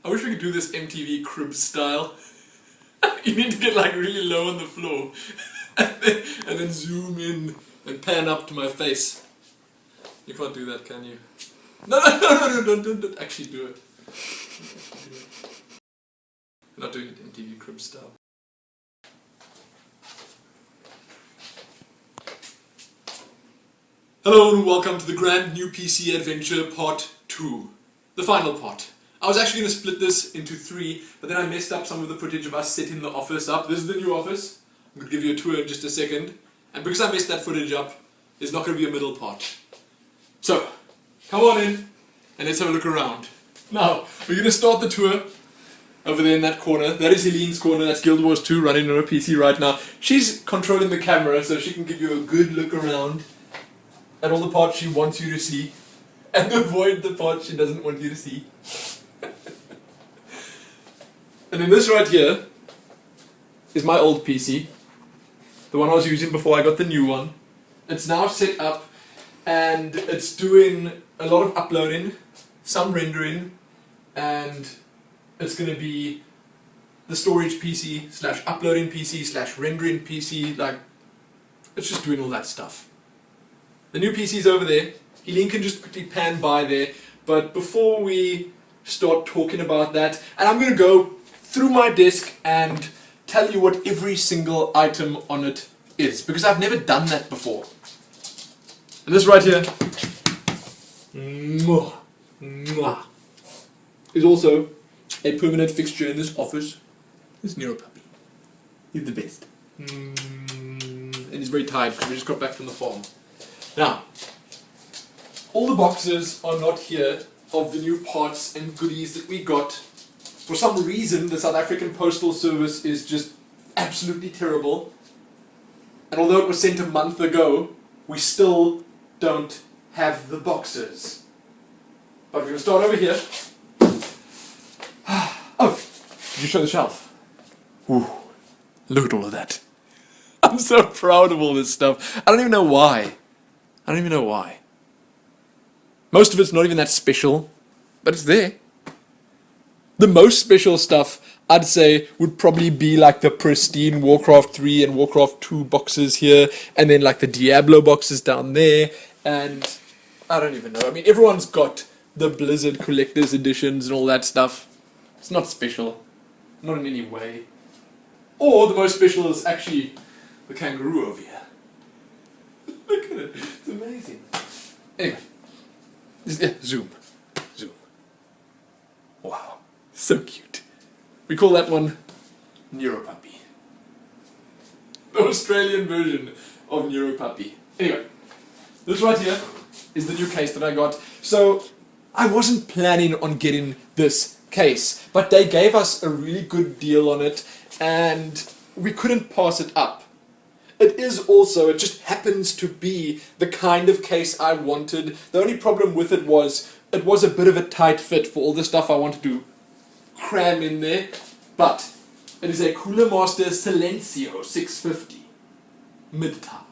I wish we could do this MTV Cribs style. You need to get like really low on the floor and then zoom in and pan up to my face. You can't do that, can you? No, don't actually do it. I'm not doing it MTV Cribs style. Hello and welcome to the grand new PC adventure part 2. The final part. I was actually going to split this into 3, but then I messed up some of the footage of us setting the office up. This is the new office. I'm going to give you a tour in just a second. And because I messed that footage up, there's not going to be a middle part. So, come on in and let's have a look around. Now, we're going to start the tour over there in that corner. That is Helene's corner. That's Guild Wars 2 running on her PC right now. She's controlling the camera so she can give you a good look around at all the parts she wants you to see and avoid the parts she doesn't want you to see. And then this right here is my old PC, the one I was using before I got the new one. It's now set up and it's doing a lot of uploading, some rendering, and it's going to be the storage PC slash uploading PC slash rendering PC, like, it's just doing all that stuff. The new PC's over there. Helene can just quickly pan by there, but before we start talking about that, and I'm going to go through my desk and tell you what every single item on it is, because I've never done that before. And this right here is also a permanent fixture in this office. This Nero puppy. He's the best. And he's very tired because we just got back from the farm. Now, all the boxes are not here of the new parts and goodies that we got. For some reason, the South African Postal Service is just absolutely terrible. And although it was sent a month ago, we still don't have the boxes. But we're going to start over here. Oh, did you show the shelf? Ooh, look at all of that. I'm so proud of all this stuff. I don't even know why. Most of it's not even that special, but it's there. The most special stuff, I'd say, would probably be like the pristine Warcraft 3 and Warcraft 2 boxes here, and then like the Diablo boxes down there, and I don't even know. I mean, everyone's got the Blizzard Collector's Editions and all that stuff. It's not special. Not in any way. Or the most special is actually the kangaroo over here. Look at it. It's amazing. Anyway. Zoom. Wow. So cute. We call that one Nero Puppy. The Australian version of Nero Puppy. Anyway. This right here is the new case that I got. So, I wasn't planning on getting this case, but they gave us a really good deal on it, and we couldn't pass it up. It just happens to be the kind of case I wanted. The only problem with it was a bit of a tight fit for all the stuff I wanted to cram in there, but it is a Coolermaster Silencio 650 mid-tower.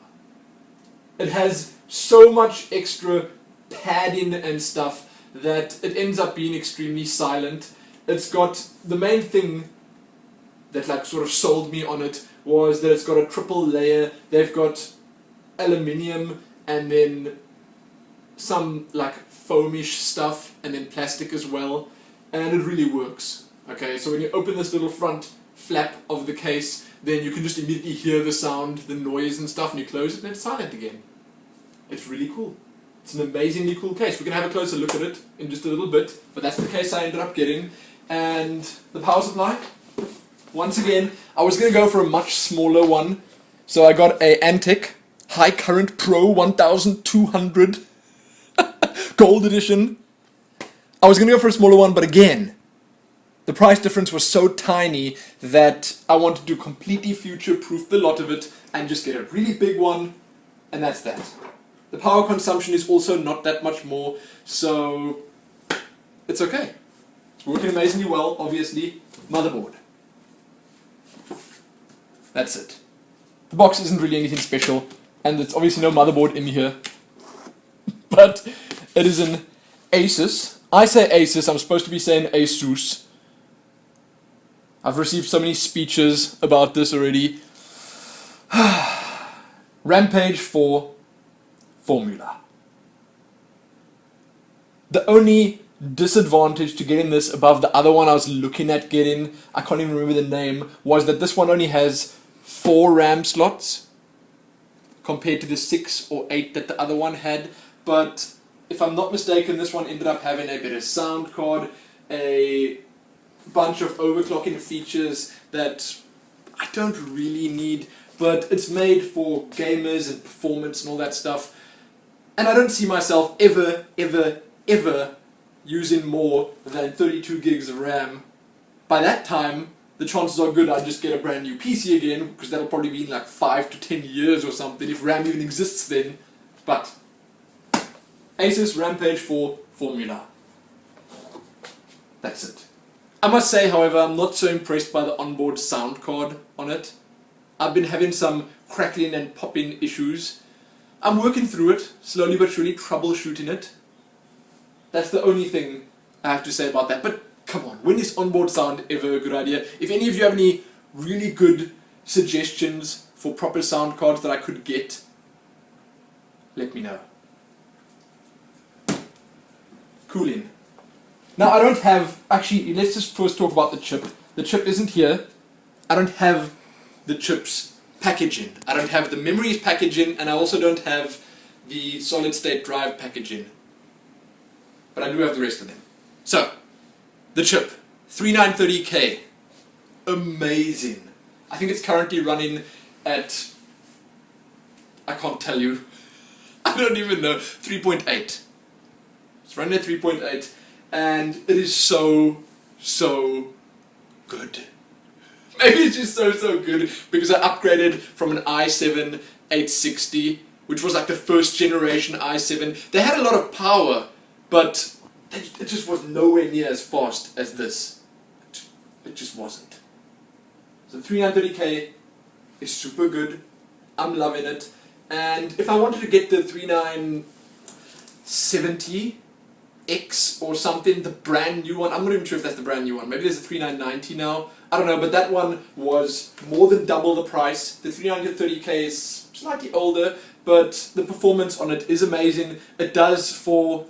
It has so much extra padding and stuff that it ends up being extremely silent. It's got the main thing that like sort of sold me on it was that it's got a triple layer. They've got aluminium and then some like foamish stuff and then plastic as well, and it really works. Okay, so when you open this little front flap of the case, then you can just immediately hear the sound, the noise and stuff, and you close it and it's silent again. It's really cool. It's an amazingly cool case. We're going to have a closer look at it in just a little bit, but that's the case I ended up getting. And the power supply, once again, I was going to go for a much smaller one, so I got a Antec High Current Pro 1200 Gold Edition. I was going to go for a smaller one, but again, the price difference was so tiny that I wanted to completely future-proof the lot of it and just get a really big one, and that's that. The power consumption is also not that much more, so it's okay. It's working amazingly well, obviously. Motherboard. That's it. The box isn't really anything special, and there's obviously no motherboard in here. But it is an ASUS. I say ASUS, I'm supposed to be saying ASUS, I've received so many speeches about this already. Rampage 4 formula. The only disadvantage to getting this above the other one I was looking at getting, I can't even remember the name, was that this one only has 4 RAM slots compared to the 6 or 8 that the other one had. But if I'm not mistaken, this one ended up having a better sound card, a bunch of overclocking features that I don't really need, but it's made for gamers and performance and all that stuff. And I don't see myself ever using more than 32 gigs of RAM. By that time, the chances are good I'll just get a brand new PC again, because that'll probably be in like 5 to 10 years or something, if RAM even exists then. But ASUS Rampage 4 formula. That's it. I must say, however, I'm not so impressed by the onboard sound card on it. I've been having some crackling and popping issues. I'm working through it, slowly but surely, troubleshooting it. That's the only thing I have to say about that. But come on, when is onboard sound ever a good idea? If any of you have any really good suggestions for proper sound cards that I could get, let me know. Cooling. Now I don't have, actually let's just first talk about the chip. The chip isn't here. I don't have the chip's packaging. I don't have the memories packaging, and I also don't have the solid state drive packaging. But I do have the rest of them. So, the chip, 3930K, amazing. I think it's currently running at, I can't tell you, I don't even know, 3.8. It's running at 3.8, and it is so good. Maybe it's just so good because I upgraded from an i7 860, which was like the first generation i7. They had a lot of power, but it just was nowhere near as fast as this. It just wasn't. So 3930K is super good. I'm loving it. And if I wanted to get the 3970X or something, the brand new one, I'm not even sure if that's the brand new one. Maybe there's a 3990 now. I don't know, but that one was more than double the price. The 3930K is slightly older, but the performance on it is amazing. It does, for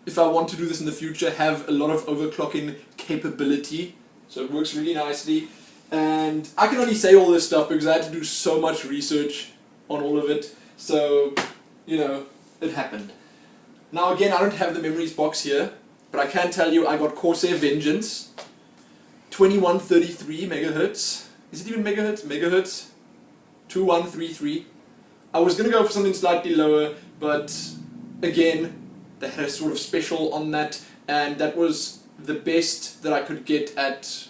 if I want to do this in the future, have a lot of overclocking capability. So it works really nicely. And I can only say all this stuff because I had to do so much research on all of it. So, you know, it happened. Now again, I don't have the memories box here, but I can tell you I got Corsair Vengeance. 2133 megahertz. Is it even megahertz? Megahertz? 2133. I was going to go for something slightly lower, but again, they had a sort of special on that, and that was the best that I could get at,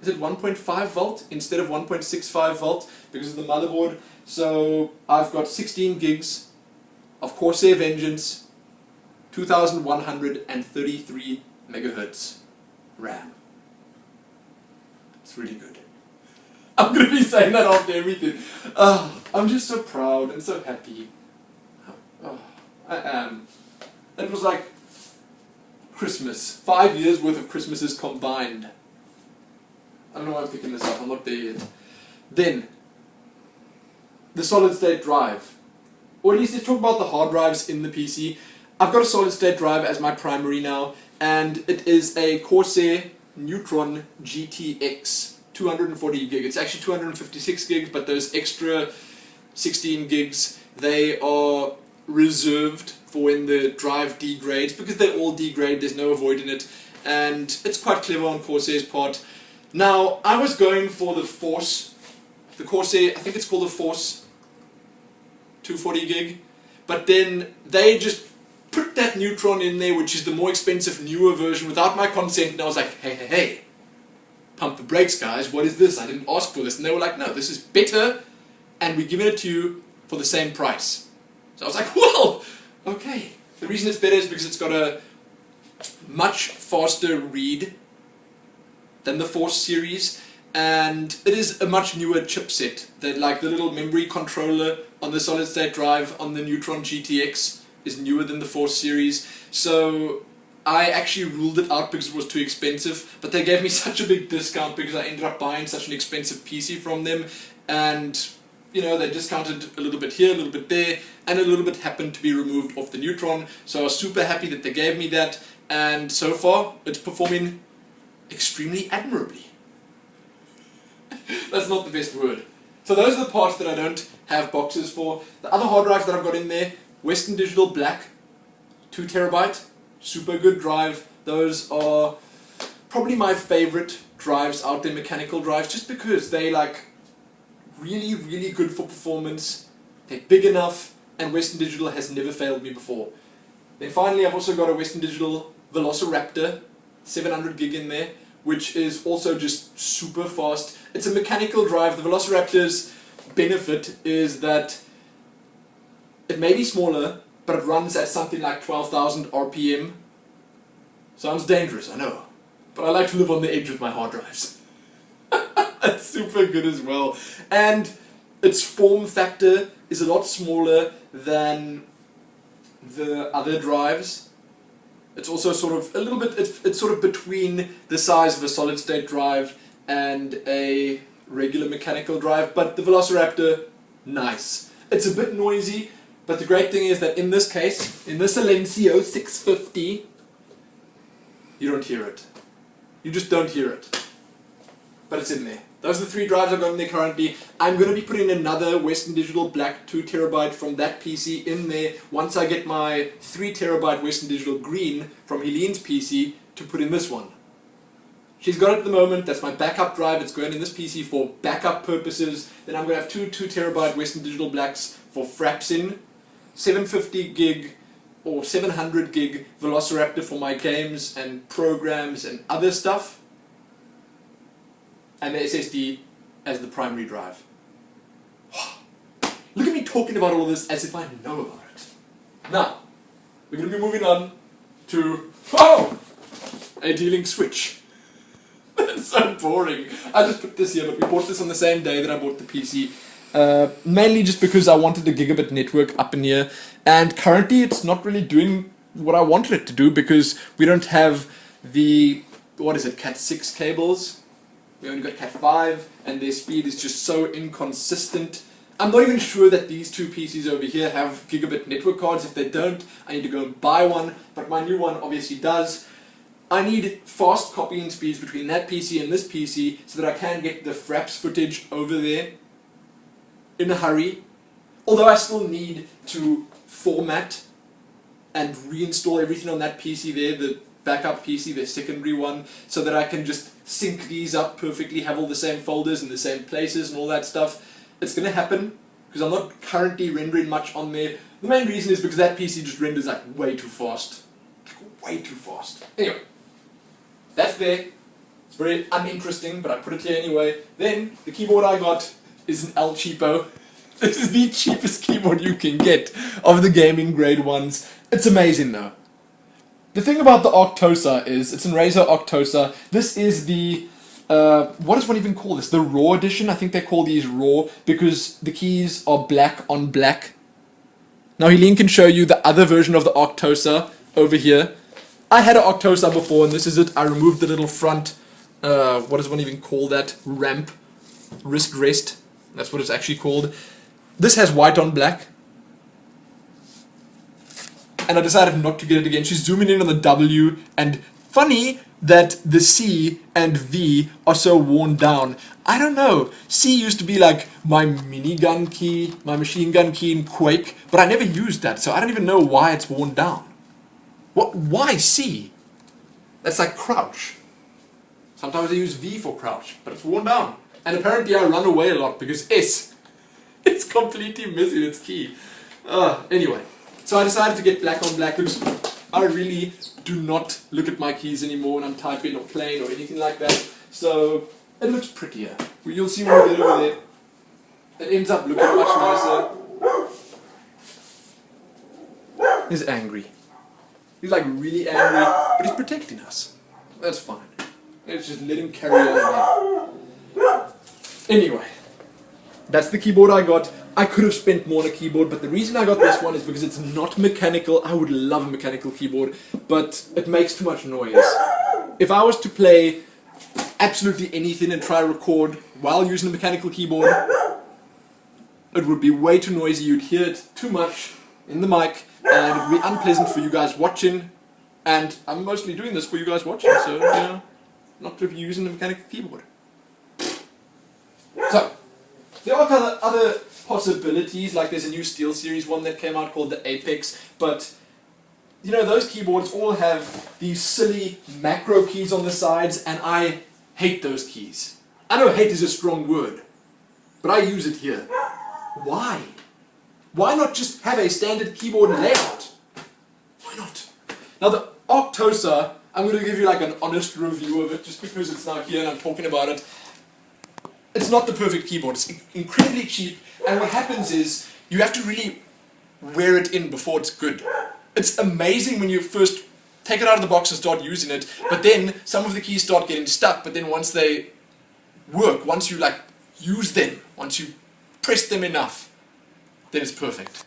is it 1.5 volt instead of 1.65 volt because of the motherboard. So I've got 16 gigs of Corsair Vengeance, 2133 megahertz RAM. It's really good. I'm going to be saying that after everything. I'm just so proud and so happy. Oh, I am. That was like Christmas. 5 years worth of Christmases combined. I don't know why I'm picking this up. I'm not there yet. Then, the solid state drive. Or at least let's talk about the hard drives in the PC. I've got a solid state drive as my primary now, and it is a Corsair Neutron GTX 240 gig. It's actually 256 gigs, but those extra 16 gigs, they are reserved for when the drive degrades, because they all degrade, there's no avoiding it, and it's quite clever on Corsair's part. Now, I was going for the Force, the Corsair, I think it's called the Force 240 gig, but then they just put that Neutron in there, which is the more expensive, newer version, without my consent, and I was like, hey, pump the brakes, guys, what is this? I didn't ask for this. And they were like, no, this is better, and we're giving it to you for the same price. So I was like, well, okay. The reason it's better is because it's got a much faster read than the Force series, and it is a much newer chipset. Like the little memory controller on the solid state drive on the Neutron GTX is newer than the Force series. So I actually ruled it out because it was too expensive, but they gave me such a big discount because I ended up buying such an expensive PC from them, and you know, they discounted a little bit here, a little bit there, and a little bit happened to be removed off the Neutron, so I was super happy that they gave me that, and so far it's performing extremely admirably. That's not the best word. So those are the parts that I don't have boxes for. The other hard drives that I've got in there, Western Digital Black, 2 terabyte, super good drive. Those are probably my favorite drives out there, mechanical drives, just because they like really, really good for performance. They're big enough, and Western Digital has never failed me before. Then finally, I've also got a Western Digital VelociRaptor, 700 gig in there, which is also just super fast. It's a mechanical drive. The VelociRaptor's benefit is that it may be smaller, but it runs at something like 12,000 RPM. Sounds dangerous, I know, but I like to live on the edge with my hard drives. That's super good as well. And its form factor is a lot smaller than the other drives. It's also sort of a little bit, it's sort of between the size of a solid state drive and a regular mechanical drive, but the VelociRaptor, nice. It's a bit noisy, but the great thing is that in this case, in the Silencio 650, you don't hear it. You just don't hear it. But it's in there. Those are the 3 drives I've got in there currently. I'm going to be putting another Western Digital Black 2 terabyte from that PC in there once I get my 3 terabyte Western Digital Green from Helene's PC to put in this one. She's got it at the moment. That's my backup drive. It's going in this PC for backup purposes. Then I'm going to have 2 terabyte Western Digital Blacks for FRAPS in, 750 gig or 700 gig VelociRaptor for my games and programs and other stuff, and the SSD as the primary drive. Look at me talking about all this as if I know about it. Now, we're going to be moving on to a D-Link switch. That's so boring. I just put this here, but we bought this on the same day that I bought the PC. Mainly just because I wanted a gigabit network up in here, and currently it's not really doing what I wanted it to do because we don't have the, what is it, Cat 6 cables. We only got Cat 5, and their speed is just so inconsistent. I'm not even sure that these 2 PCs over here have gigabit network cards. If they don't, I need to go and buy one, but my new one obviously does. I need fast copying speeds between that PC and this PC so that I can get the FRAPS footage over there in a hurry, although I still need to format and reinstall everything on that PC there, the backup PC, the secondary one, so that I can just sync these up perfectly, have all the same folders in the same places and all that stuff. It's going to happen because I'm not currently rendering much on there. The main reason is because that PC just renders like way too fast. Way too fast. Anyway, that's there. It's very uninteresting, but I put it here anyway. Then, the keyboard I got is an El Cheapo. This is the cheapest keyboard you can get of the gaming grade ones. It's amazing though. The thing about the Arctosa is, it's in Razer Arctosa. This is the, what does one even call this? The Raw edition? I think they call these Raw because the keys are black on black. Now Helene can show you the other version of the Arctosa over here. I had an Arctosa before, and this is it. I removed the little front, what does one even call that? Ramp. Wrist rest. That's what it's actually called. This has white on black. And I decided not to get it again. She's zooming in on the W, and funny that the C and V are so worn down. I don't know. C used to be like my minigun key, my machine gun key in Quake, but I never used that, so I don't even know why it's worn down. What? Why C? That's like crouch. Sometimes I use V for crouch, but it's worn down. And apparently I run away a lot because S, it's completely missing its key. Anyway, so I decided to get black on black because I really do not look at my keys anymore when I'm typing or playing or anything like that. So it looks prettier. You'll see when we get over there. It ends up looking much nicer. He's angry. He's like really angry, but he's protecting us. That's fine. Let's just let him carry on there. Anyway, that's the keyboard I got. I could have spent more on a keyboard, but the reason I got this one is because it's not mechanical. I would love a mechanical keyboard, but it makes too much noise. If I was to play absolutely anything and try to record while using a mechanical keyboard, it would be way too noisy. You'd hear it too much in the mic, and it would be unpleasant for you guys watching. And I'm mostly doing this for you guys watching, so, you know, not to be using a mechanical keyboard. So, there are other possibilities, like there's a new SteelSeries one that came out called the Apex, but, you know, those keyboards all have these silly macro keys on the sides, and I hate those keys. I know hate is a strong word, but I use it here. Why? Why not just have a standard keyboard layout? Why not? Now the Arctosa, I'm going to give you like an honest review of it just because it's now here and I'm talking about it. It's not the perfect keyboard. It's incredibly cheap, and what happens is you have to really wear it in before it's good. It's amazing when you first take it out of the box and start using it, but then some of the keys start getting stuck, but then once they work, once you like use them, once you press them enough, then it's perfect.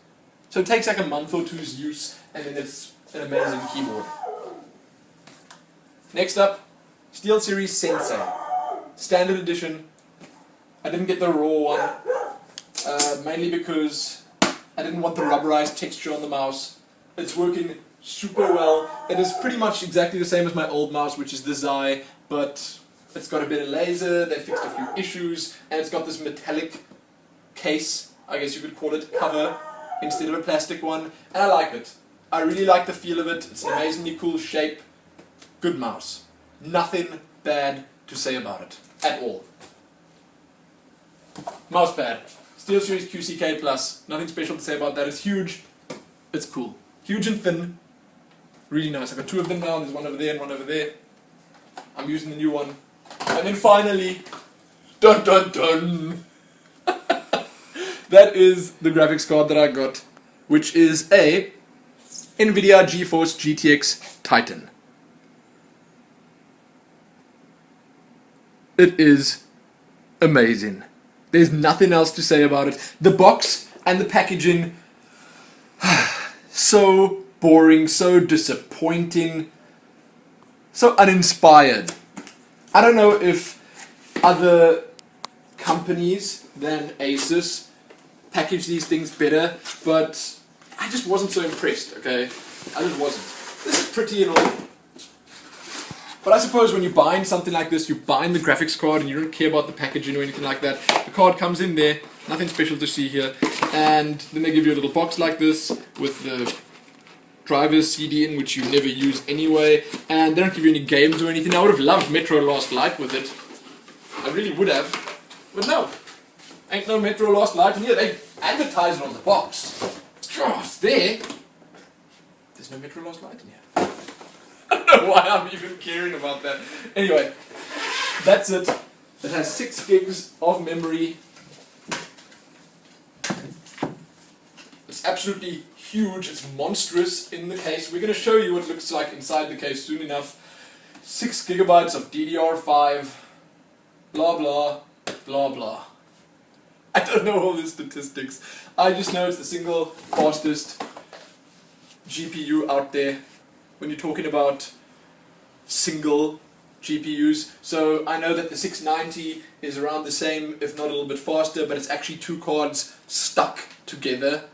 So it takes like a month or two's use, and then it's an amazing keyboard. Next up, SteelSeries Sensei. Standard edition. I didn't get the raw one, mainly because I didn't want the rubberized texture on the mouse. It's working super well. It is pretty much exactly the same as my old mouse, which is the Xi, but it's got a better laser, they fixed a few issues, and it's got this metallic case, I guess you could call it, cover, instead of a plastic one, and I like it. I really like the feel of it. It's an amazingly cool shape. Good mouse. Nothing bad to say about it, at all. Mousepad. SteelSeries QCK Plus. Nothing special to say about that. It's huge. It's cool. Huge and thin. Really nice. I've got two of them now. There's one over there and one over there. I'm using the new one. And then finally, dun dun dun! That is the graphics card that I got, which is a Nvidia GeForce GTX Titan. It is amazing. There's nothing else to say about it. The box and the packaging, so boring, so disappointing, so uninspired. I don't know if other companies than ASUS package these things better, but I just wasn't so impressed, okay? I just wasn't. This is pretty and all. But I suppose when you're buying something like this, you're buying the graphics card and you don't care about the packaging or anything like that. The card comes in there, nothing special to see here. And then they give you a little box like this with the driver's CD in, which you never use anyway. And they don't give you any games or anything. I would have loved Metro Last Light with it. I really would have. But no. Ain't no Metro Last Light in here. They advertise it on the box. Oh, it's there. There's no Metro Last Light in here. I don't know why I'm even caring about that. Anyway, that's it. It has 6 gigs of memory. It's absolutely huge. It's monstrous in the case. We're going to show you what it looks like inside the case soon enough. 6 gigabytes of DDR5. Blah blah. Blah blah. I don't know all the statistics. I just know it's the single fastest GPU out there when you're talking about single GPUs. So I know that the 690 is around the same, if not a little bit faster, but it's actually 2 cards stuck together.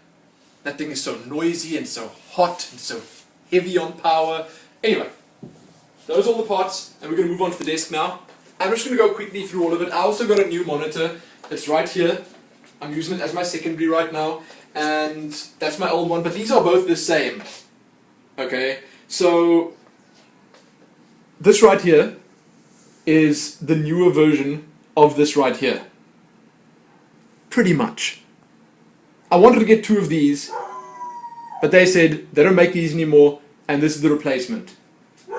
That thing is so noisy and so hot and so heavy on power. Anyway, those are all the parts, and we're going to move on to the desk now. I'm just going to go quickly through all of it. I also got a new monitor. It's right here. I'm using it as my secondary right now, and that's my old one, but these are both the same. Okay, so this right here is the newer version of this right here. Pretty much. I wanted to get 2 of these, but they said they don't make these anymore, and this is the replacement.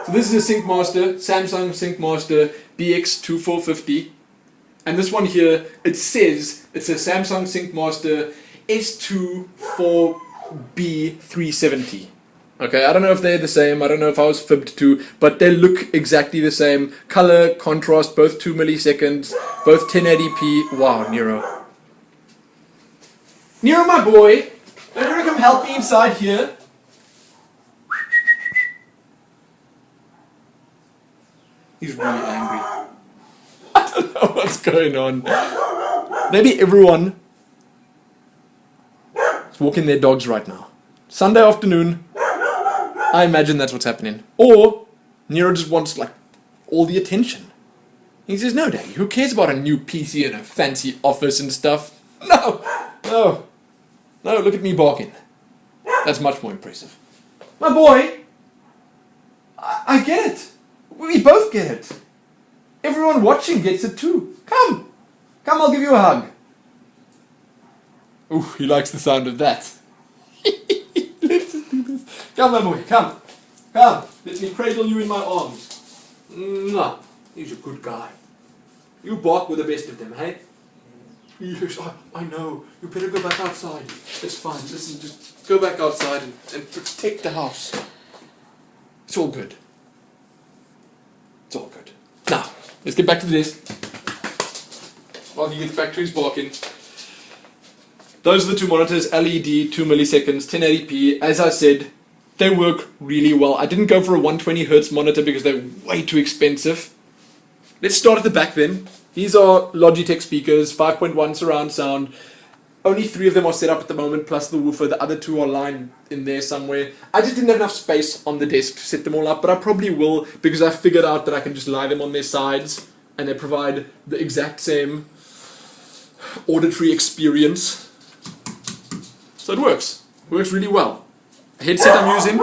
So this is a SyncMaster, Samsung SyncMaster BX2450. And this one here, it says it's a Samsung SyncMaster S24B370. Okay, I don't know if they're the same, I don't know if I was fibbed to, but they look exactly the same. Color, contrast, both 2 milliseconds, both 1080p. Wow, Nero. Nero, my boy, don't you want to come help me inside here? He's really angry. I don't know what's going on. Maybe everyone is walking their dogs right now. Sunday afternoon. I imagine that's what's happening. Or Nero just wants like all the attention. He says, no, Daddy, who cares about a new PC and a fancy office and stuff? No, look at me barking. That's much more impressive. My boy, I get it. We both get it. Everyone watching gets it too. Come, I'll give you a hug. Ooh, he likes the sound of that. Let's just do this. Come, my boy, come. Let me cradle you in my arms. Mwah. He's a good guy. You bark with the best of them, hey? Yes, I know. You better go back outside. It's fine. Listen, just go back outside and protect the house. It's all good. It's all good. Now, let's get back to this. While he gets back to his barking. Those are the two monitors, LED, 2 milliseconds, 1080p. As I said, they work really well. I didn't go for a 120Hz monitor because they're way too expensive. Let's start at the back then. These are Logitech speakers, 5.1 surround sound. Only 3 of them are set up at the moment, plus the woofer. The other 2 are lined in there somewhere. I just didn't have enough space on the desk to set them all up, but I probably will because I figured out that I can just lie them on their sides and they provide the exact same auditory experience. So it works. It works really well. The headset I'm using,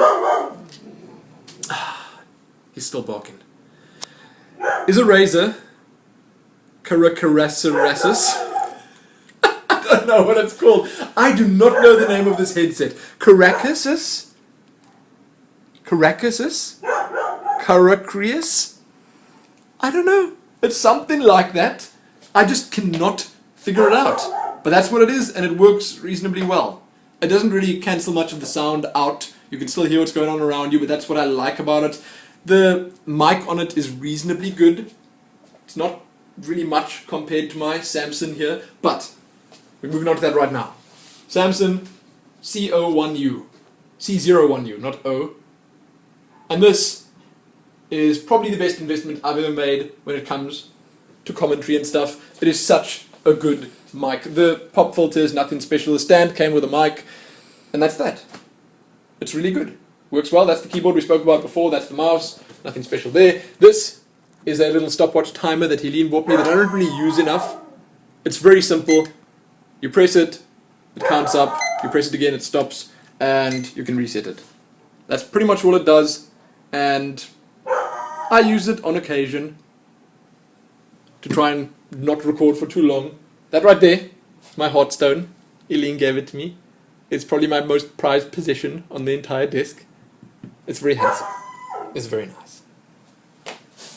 he's still barking, is a Razer Carcharias. I don't know what it's called. I do not know the name of this headset. Carcharias? I don't know. It's something like that. I just cannot figure it out. But that's what it is, and it works reasonably well. It doesn't really cancel much of the sound out. You can still hear what's going on around you, but that's what I like about it. The mic on it is reasonably good. It's not really much compared to my Samson here, but we're moving on to that right now. Samson C01U. C01U, not O. And this is probably the best investment I've ever made when it comes to commentary and stuff. It is such a good mic. The pop filter is nothing special. The stand came with a mic, and that's that. It's really good. Works well. That's the keyboard we spoke about before. That's the mouse. Nothing special there. This is a little stopwatch timer that Helene bought me that I don't really use enough. It's very simple. You press it, it counts up. You press it again, it stops, and you can reset it. That's pretty much all it does, and I use it on occasion to try and not record for too long. That right there is my Hearthstone. Helene gave it to me. It's probably my most prized possession on the entire desk. It's very handsome. It's very nice.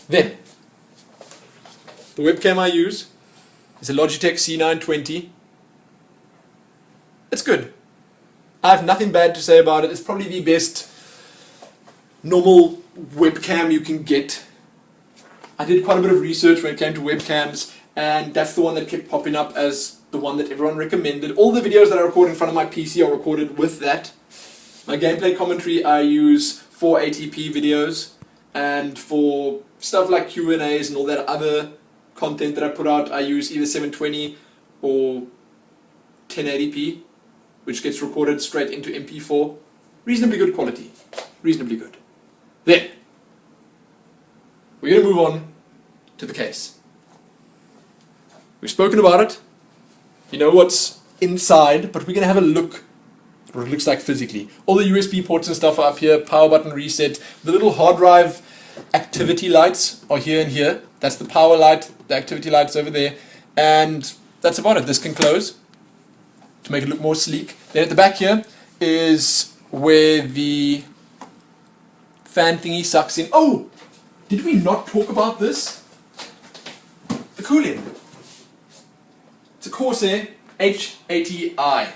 Then, the webcam I use is a Logitech C920. It's good. I have nothing bad to say about it. It's probably the best normal webcam you can get. I did quite a bit of research when it came to webcams, and that's the one that kept popping up as the one that everyone recommended. All the videos that I record in front of my PC are recorded with that. My gameplay commentary I use 480p videos, and for stuff like Q&As and all that other content that I put out, I use either 720 or 1080p, which gets recorded straight into MP4. Reasonably good quality. Reasonably good. Then, we're going to move on to the case. We've spoken about it. You know what's inside, but we're going to have a look at what it looks like physically. All the USB ports and stuff are up here. Power button reset. The little hard drive activity lights are here and here. That's the power light. The activity light's over there. And that's about it. This can close to make it look more sleek. Then at the back here is where the fan thingy sucks in. Oh! Did we not talk about this? The cooling. It's a Corsair H80i.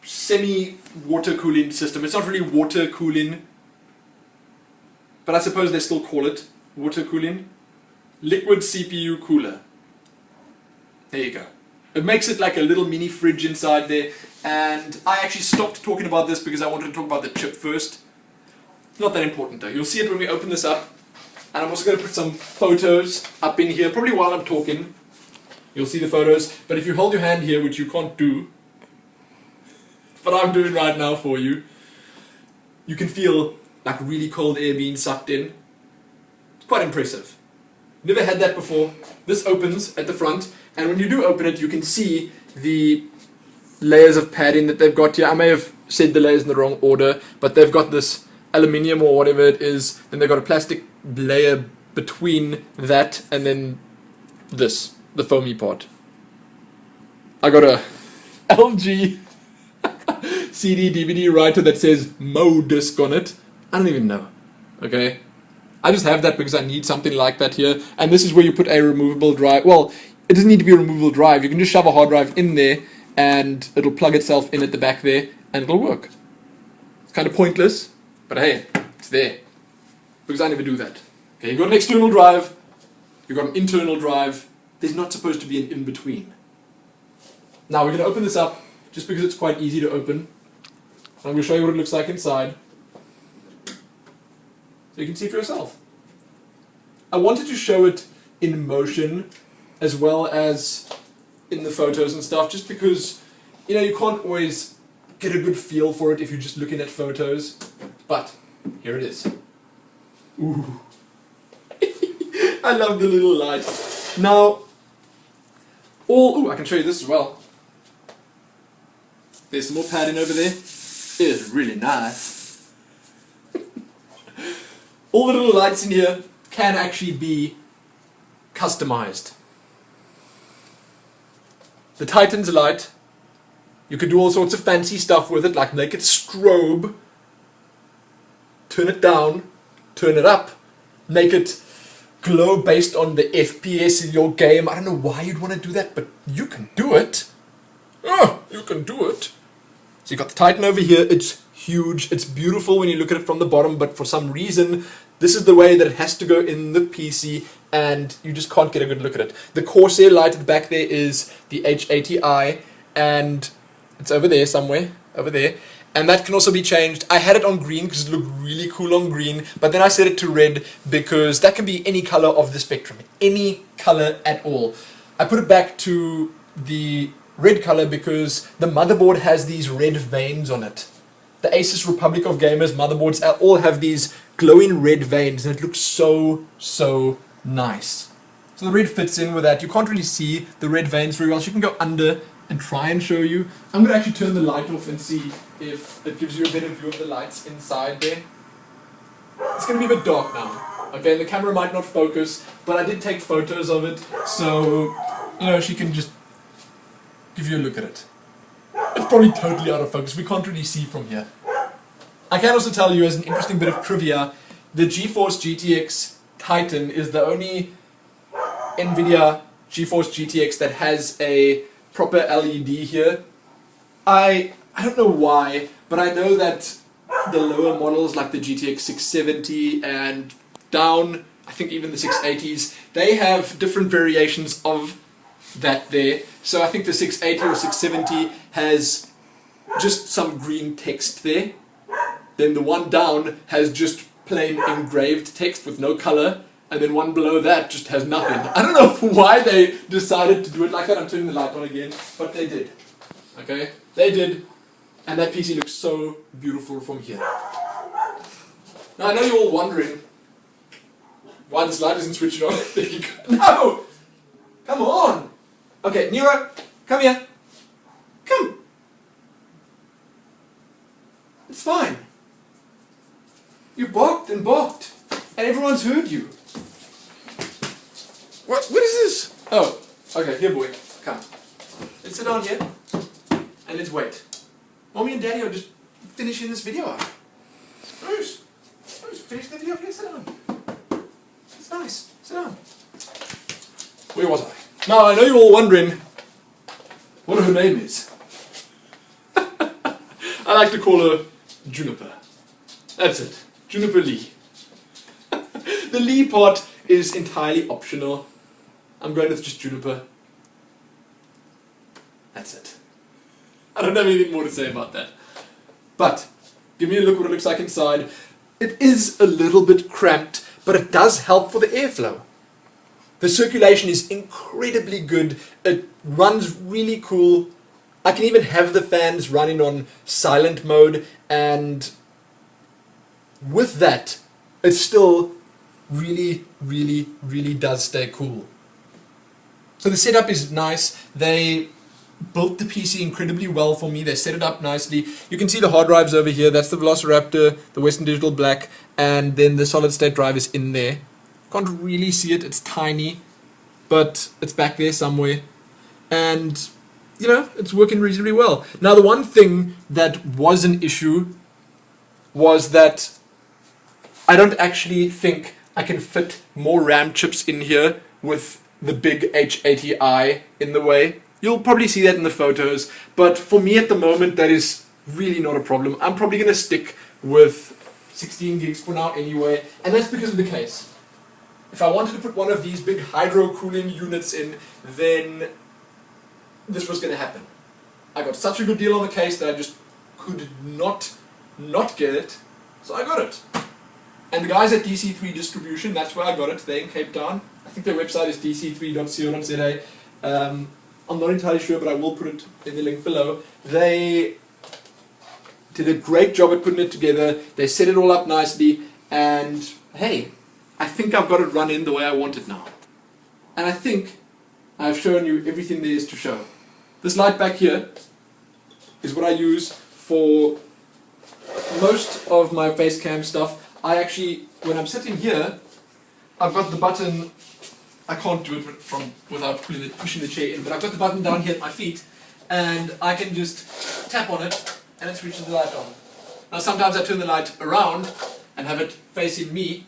Semi-water cooling system. It's not really water cooling, but I suppose they still call it water cooling. Liquid CPU cooler. There you go. It makes it like a little mini fridge inside there. And I actually stopped talking about this because I wanted to talk about the chip first. It's not that important though. You'll see it when we open this up. And I'm also going to put some photos up in here, probably while I'm talking. You'll see the photos. But if you hold your hand here, which you can't do, but I'm doing right now for you, you can feel like really cold air being sucked in. It's quite impressive. Never had that before. This opens at the front, and when you do open it, you can see the layers of padding that they've got here. I may have said the layers in the wrong order, but they've got this aluminium or whatever it is, then they've got a plastic layer between that and then this, the foamy part. I got a LG CD DVD writer that says Mo disc on it. I don't even know. Okay? I just have that because I need something like that here. And this is where you put a removable drive. Well, it doesn't need to be a removable drive. You can just shove a hard drive in there and it'll plug itself in at the back there and it'll work. It's kind of pointless, but hey, it's there. Because I never do that. Okay, you've got an external drive, you've got an internal drive. There's not supposed to be an in-between. Now we're going to open this up just because it's quite easy to open. I'm going to show you what it looks like inside. So you can see for yourself. I wanted to show it in motion as well as in the photos and stuff, just because, you know, you can't always get a good feel for it if you're just looking at photos. But here it is. Ooh. I love the little lights. Now, I can show you this as well. There's some more padding over there. It is really nice. All the little lights in here can actually be customized. The Titan's light, you could do all sorts of fancy stuff with it, like make it strobe, turn it down, turn it up, make it glow based on the FPS in your game. I don't know why you'd want to do that, but you can do it. Oh, you can do it. So you got the Titan over here. It's huge. It's beautiful when you look at it from the bottom, but for some reason, this is the way that it has to go in the PC, and you just can't get a good look at it. The Corsair light at the back there is the H80i, and it's over there somewhere, over there. And that can also be changed. I had it on green because it looked really cool on green, but then I set it to red because that can be any color of the spectrum, any color at all. I put it back to the red color because the motherboard has these red veins on it. The ASUS Republic of Gamers motherboards all have these glowing red veins, and it looks so, so nice. So the red fits in with that. You can't really see the red veins very well, so you can go under and try and show you. I'm going to actually turn the light off and see if it gives you a better view of the lights inside there. It's going to be a bit dark now. Okay, the camera might not focus, but I did take photos of it, so, you know, she can just give you a look at it. It's probably totally out of focus. We can't really see from here. I can also tell you, as an interesting bit of trivia, the GeForce GTX Titan is the only Nvidia GeForce GTX that has a proper LED here. I don't know why, but I know that the lower models like the GTX 670 and down, I think even the 680s, they have different variations of that there. So I think the 680 or 670 has just some green text there. Then the one down has just plain engraved text with no color, and then one below that just has nothing. I don't know why they decided to do it like that. I'm turning the light on again, but they did. Okay? They did, and that PC looks so beautiful from here. Now I know you're all wondering why this light isn't switching on. There you go. No! Come on! Okay, Nero, come here. Come. It's fine. You barked and barked, and everyone's heard you. What is this? Oh, okay, here boy, come. Let's sit down here, and let's wait. Mommy and Daddy are just finishing this video up. Bruce, finish the video, please sit down. It's nice, sit down. Where was I? Now, I know you're all wondering what her name is. I like to call her Juniper. That's it. Juniper Lee. The Lee part is entirely optional. I'm going with just Juniper. don't have anything more to say about that. But, give me a look what it looks like inside. It is a little bit cramped, but it does help for the airflow. The circulation is incredibly good. It runs really cool. I can even have the fans running on silent mode, and with that, it still really, really, really does stay cool. So the setup is nice. They built the PC incredibly well for me. They set it up nicely. You can see the hard drives over here. That's the VelociRaptor, the Western Digital Black, and then the solid state drive is in there. Can't really see it. It's tiny, but it's back there somewhere. And you know, it's working reasonably well. Now, the one thing that was an issue was that I don't actually think I can fit more RAM chips in here with the big H80i in the way. You'll probably see that in the photos, but for me at the moment, that is really not a problem. I'm probably going to stick with 16 gigs for now anyway, and that's because of the case. If I wanted to put one of these big hydro cooling units in, then this was going to happen. I got such a good deal on the case that I just could not get it, so I got it. And the guys at DC3 Distribution, that's where I got it. They're in Cape Town. I think their website is dc3.co.za. I'm not entirely sure, but I will put it in the link below. They did a great job at putting it together. They set it all up nicely, and hey, I think I've got it run in the way I want it now. And I think I've shown you everything there is to show. This light back here is what I use for most of my face cam stuff. I actually, when I'm sitting here, I've got the button. I can't do it without pushing the chair in, but I've got the button down here at my feet, and I can just tap on it, and it switches the light on. Now sometimes I turn the light around and have it facing me,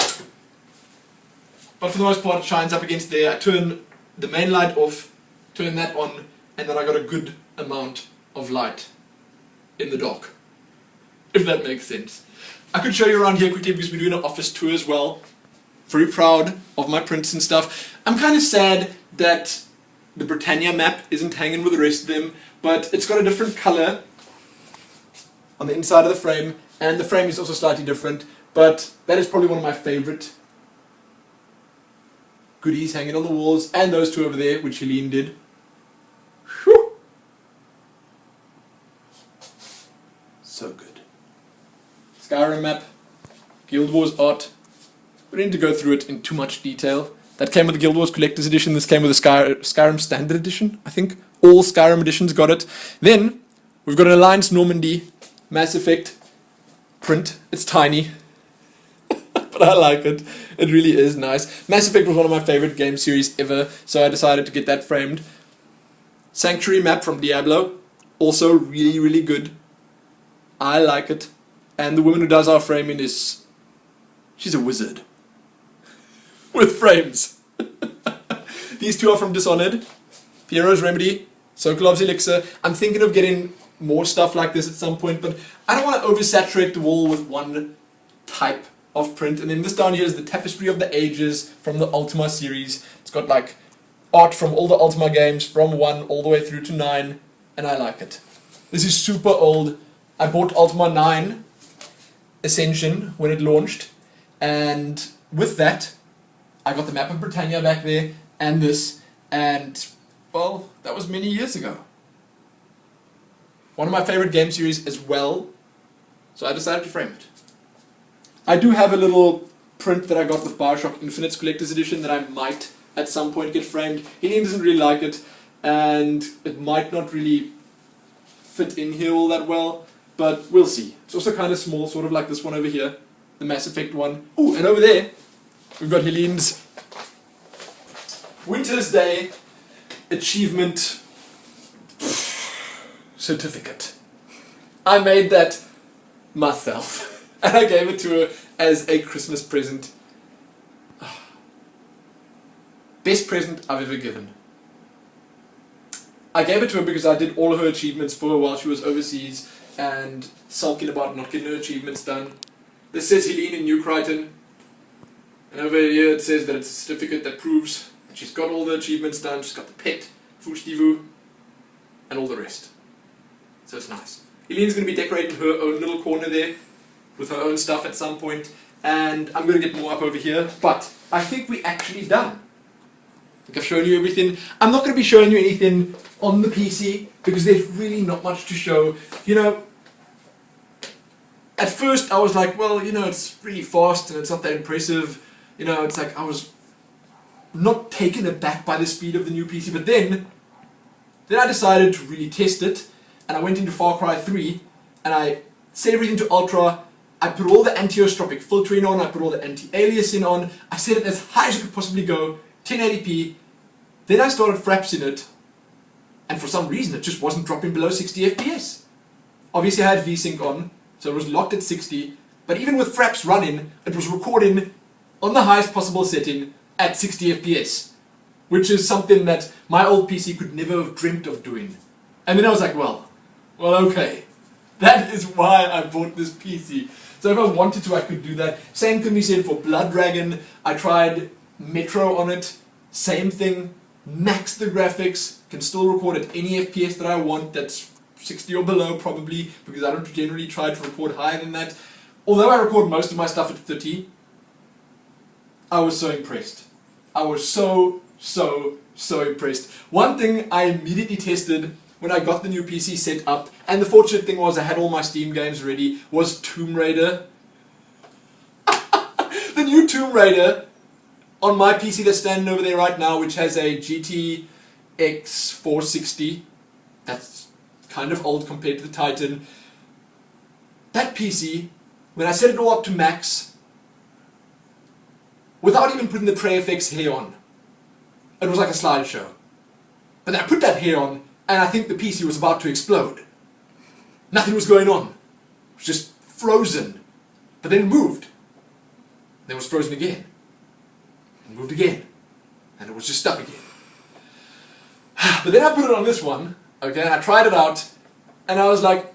but for the most part it shines up against there. I turn the main light off, turn that on, and then I got a good amount of light in the dock, if that makes sense. I could show you around here quickly because we're doing an office tour as well. Very proud of my prints and stuff. I'm kind of sad that the Britannia map isn't hanging with the rest of them, but it's got a different color on the inside of the frame, and the frame is also slightly different, but that is probably one of my favorite goodies hanging on the walls, and those two over there, which Helene did. Whew. So good. Skyrim map, Guild Wars art. We don't need to go through it in too much detail. That came with the Guild Wars Collector's Edition. This came with the Skyrim Standard Edition, I think. All Skyrim editions got it. Then, we've got an Alliance Normandy Mass Effect print. It's tiny, but I like it. It really is nice. Mass Effect was one of my favorite game series ever, so I decided to get that framed. Sanctuary map from Diablo. Also really, really good. I like it. And the woman who does our framing is... she's a wizard. With frames. These two are from Dishonored. Piero's Remedy. Sokolov's Elixir. I'm thinking of getting more stuff like this at some point, but I don't want to oversaturate the wall with one type of print. And then this down here is the Tapestry of the Ages from the Ultima series. It's got like art from all the Ultima games from 1 all the way through to 9, and I like it. This is super old. I bought Ultima 9 Ascension when it launched, and with that I got the map of Britannia back there and this, and well, that was many years ago. One of my favorite game series as well, so I decided to frame it. I do have a little print that I got with Bioshock Infinite's Collector's Edition that I might at some point get framed. He doesn't really like it, and it might not really fit in here all that well, but we'll see. It's also kind of small, sort of like this one over here, the Mass Effect one. Ooh, and over there, we've got Helene's Winter's Day Achievement certificate. I made that myself, and I gave it to her as a Christmas present. Best present I've ever given. I gave it to her because I did all of her achievements for her while she was overseas and sulking about not getting her achievements done. This says Helene in New Crichton, and over here it says that it's a certificate that proves that she's got all the achievements done. She's got the pet, Fushtivu, and all the rest. So it's nice. Eileen's going to be decorating her own little corner there with her own stuff at some point, and I'm going to get more up over here, but I think we're actually done. I think I've shown you everything. I'm not going to be showing you anything on the PC because there's really not much to show. You know, at first I was like, well, you know, it's really fast and it's not that impressive. You know, it's like I was not taken aback by the speed of the new PC, but then I decided to really test it, and I went into Far Cry 3 and I set everything to ultra. I put all the anti-ostropic filtering on, I put all the anti-aliasing on, I set it as high as it could possibly go, 1080p, then I started FRAPS in it, and for some reason it just wasn't dropping below 60 FPS. Obviously I had VSync on, so it was locked at 60, but even with FRAPS running, it was recording on the highest possible setting at 60 FPS, which is something that my old PC could never have dreamt of doing. And then I was like, well, okay, that is why I bought this PC. So if I wanted to, I could do that. Same can be said for Blood Dragon. I tried Metro on it. Same thing. Max the graphics. Can still record at any FPS that I want. That's 60 or below probably, because I don't generally try to record higher than that. Although I record most of my stuff at 30, I was so impressed. I was so impressed. One thing I immediately tested when I got the new PC set up, and the fortunate thing was I had all my Steam games ready, was Tomb Raider. The new Tomb Raider on my PC that's standing over there right now, which has a GTX 460. That's kind of old compared to the Titan. That PC, when I set it all up to max, without even putting the Tray FX hair on, it was like a slideshow. But then I put that hair on, and I think the PC was about to explode. Nothing was going on. It was just frozen. But then it moved. Then it was frozen again. It moved again. And it was just stuck again. But then I put it on this one, okay, and I tried it out, and I was like,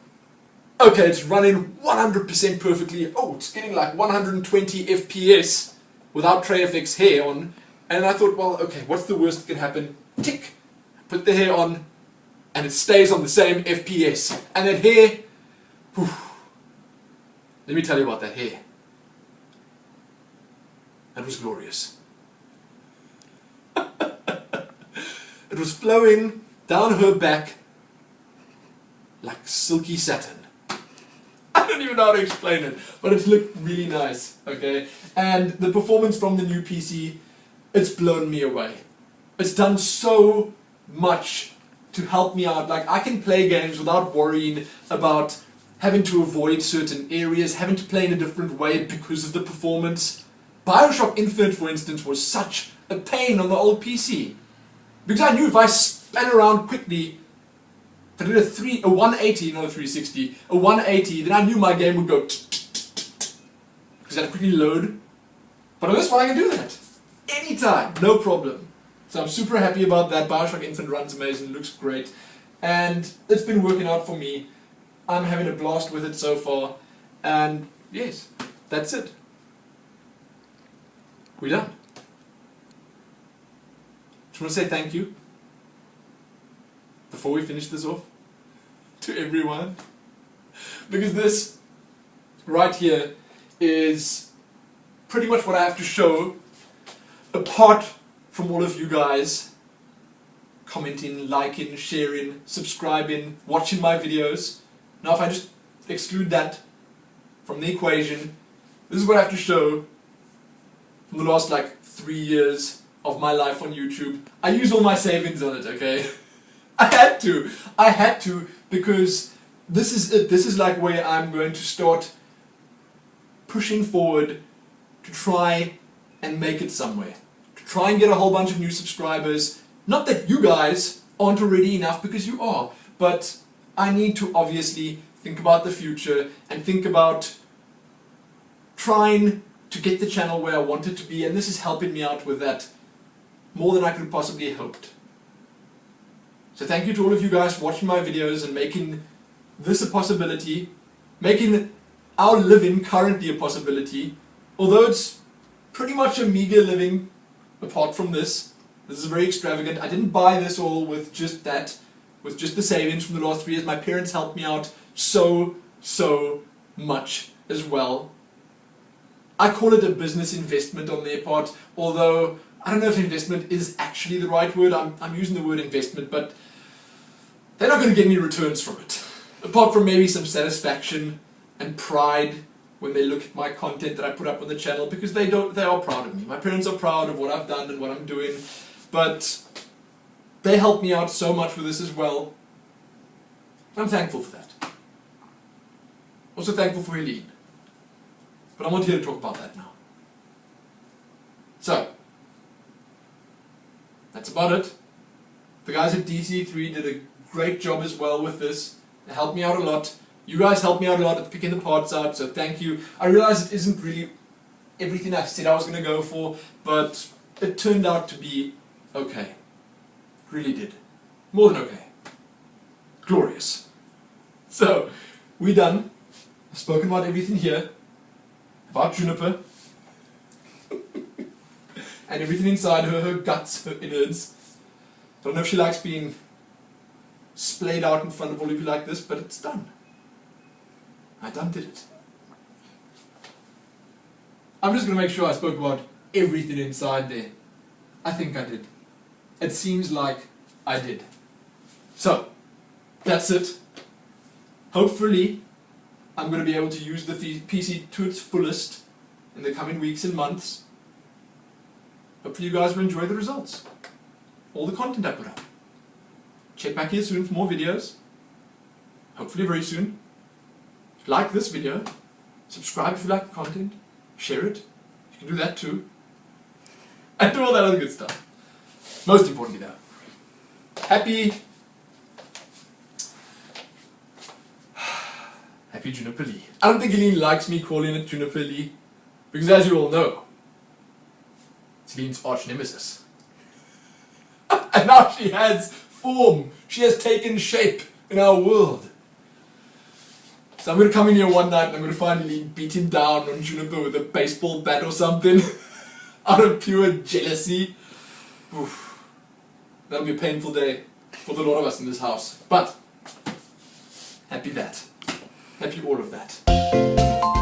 okay, it's running 100% perfectly. Oh, it's getting like 120 FPS without Tray FX hair on. And I thought, well, okay, what's the worst that can happen? Tick. Put the hair on, and it stays on the same FPS. And that hair, whew, let me tell you about that hair. It was glorious. It was flowing down her back like silky satin. I don't even know how to explain it, but it looked really nice, okay? And the performance from the new PC, it's blown me away. It's done so much to help me out. Like, I can play games without worrying about having to avoid certain areas, having to play in a different way because of the performance. Bioshock Infinite, for instance, was such a pain on the old PC. Because I knew if I span around quickly, if I did a 180, not a 360, a 180, then I knew my game would go because I had to quickly load. But on this one I can do that. Anytime, no problem. So I'm super happy about that. Bioshock Infinite runs amazing, looks great. And it's been working out for me. I'm having a blast with it so far. And yes, that's it. We're done. Just want to say thank you, before we finish this off, to everyone. Because this right here is pretty much what I have to show, apart from all of you guys commenting, liking, sharing, subscribing, watching my videos. Now if I just exclude that from the equation, this is what I have to show from the last like 3 years of my life on YouTube. I use all my savings on it, okay? I had to, because this is it. This is like where I'm going to start pushing forward to try and make it somewhere. To try and get a whole bunch of new subscribers. Not that you guys aren't already enough, because you are, but I need to obviously think about the future and think about trying to get the channel where I want it to be, and this is helping me out with that more than I could possibly have hoped. So thank you to all of you guys for watching my videos and making this a possibility, making our living currently a possibility, although it's pretty much a meager living apart from this. This is very extravagant. I didn't buy this all with just that. with just the savings from the last 3 years. My parents helped me out so much as well. I call it a business investment on their part, although I don't know if investment is actually the right word. I'm using the word investment, but they're not going to get any returns from it. Apart from maybe some satisfaction and pride when they look at my content that I put up on the channel, because they are proud of me. My parents are proud of what I've done and what I'm doing, but they helped me out so much with this as well. I'm thankful for that. Also thankful for Helene. But I'm not here to talk about that now. So, that's about it. The guys at DC3 did a great job as well with this. They helped me out a lot. You guys helped me out a lot at picking the parts out, so thank you. I realize it isn't really everything I said I was going to go for, but it turned out to be okay. Really did. More than okay. Glorious. So, we're done. I've spoken about everything here. About Juniper. And everything inside her guts, her innards. Don't know if she likes being splayed out in front of all of you like this, but it's done. I done did it. I'm just going to make sure I spoke about everything inside there. I think I did. It seems like I did. So, that's it. Hopefully, I'm going to be able to use the PC to its fullest in the coming weeks and months. Hopefully you guys will enjoy the results. All the content I put up. Check back here soon for more videos. Hopefully very soon. Like this video. Subscribe if you like the content. Share it. You can do that too. And do all that other good stuff. Most importantly though. Happy Juniper Lee. I don't think Helene likes me calling it Juniper Lee. Because as you all know, it's Helene's arch nemesis. And now she has form. She has taken shape in our world. So I'm going to come in here one night and I'm going to find Helene beating down on Juniper with a baseball bat or something. Out of pure jealousy. Oof. That'll be a painful day for the lot of us in this house. But, happy that. Happy all of that.